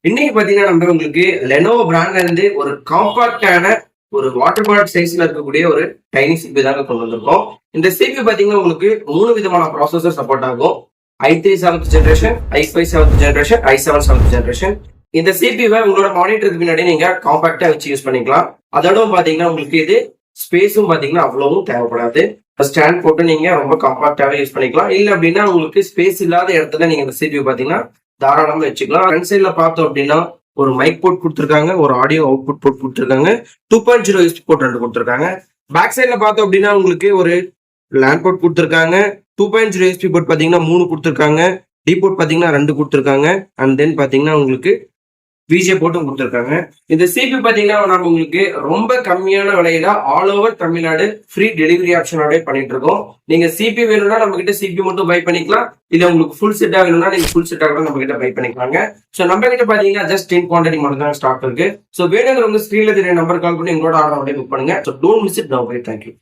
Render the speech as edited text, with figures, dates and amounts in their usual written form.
இன்னைக்கு பாத்தீங்கன்னா நம்ம உங்களுக்கு லெனோவோ பிராண்ட்ல இருந்து ஒரு காம்பாக்டான ஒரு வாட்டர் பாட்டில் சைஸ்ல இருக்கக்கூடிய ஒரு டைனி சிபி தாங்க கொண்டு வந்திருக்கோம். இந்த சிபி பாத்தீங்கன்னா உங்களுக்கு 3 விதமான ப்ராசஸர் சப்போர்ட் ஆகும். i3 7th generation, i5 7th generation, i7 7th generation. இந்த சிபிவை உங்களோட மானிட்டருக்கு பின்னாடி நீங்க காம்பாக்டா வச்சு யூஸ் பண்ணிக்கலாம். அதோட பாத்தீங்கன்னா உங்களுக்கு இது ஸ்பேஸும் பாத்தீங்கன்னா அவ்வளவும் தேவைப்படாது. ஸ்டாண்ட் போட்டு நீங்க ரொம்ப காம்பாக்டாவே யூஸ் பண்ணிக்கலாம். இல்ல அப்படின்னா உங்களுக்கு ஸ்பேஸ் இல்லாத இடத்துல நீங்க இந்த சிபி பாத்தீங்கன்னா தாராளமா வச்சுக்கலாம். ஃப்ரண்ட் சைட்ல பார்த்தோம் அப்படின்னா ஒரு மைக் போர்ட் கொடுத்துருக்காங்க, ஒரு ஆடியோ அவுட்புட் போர்ட் கொடுத்துருக்காங்க, 2.0 யூஎஸ்பி போர்ட் 2 கொடுத்துருக்காங்க. பேக் சைட்ல பார்த்தோம் அப்படின்னா உங்களுக்கு ஒரு லேண்ட் போர்ட் கொடுத்துருக்காங்க, 2.0 யூஎஸ்பி போர்ட் பாத்தீங்கன்னா 3 கொடுத்துருக்காங்க, டி போர்ட் பாத்தீங்கன்னா 2 கொடுத்துருக்காங்க, அண்ட் தென் பாத்தீங்கன்னா உங்களுக்கு விஜே போட்டும் கொடுத்துருக்காங்க. இந்த சிபி பாத்தீங்கன்னா நம்ம உங்களுக்கு ரொம்ப கம்மியான விலையில all over Tamil Nadu free delivery ஆப்ஷனோட பண்ணிட்டு இருக்கோம். நீங்க சிபி வேணும்னா நம்ம கிட்ட சிபி மட்டும் பை பண்ணிக்கலாம். இல்ல உங்களுக்கு ஃபுல் செட்டா வேணும்னா நீங்க ஃபுல் செட்டா கூட நம்ம கிட்ட பை பண்ணிக்கலாங்க. சோ நம்ம கிட்ட பாத்தீங்கன்னா ஜஸ்ட் 10 குவான்டிட்டி மட்டும் தான் ஸ்டாக் இருக்கு. சோ வேணுங்கிறவங்க ஸ்கிரீன்ல தெரிய நம்பர் கால் பண்ணி உங்களோட ஆர்டர் புக் பண்ணுங்க. So don't miss it now. Thank you.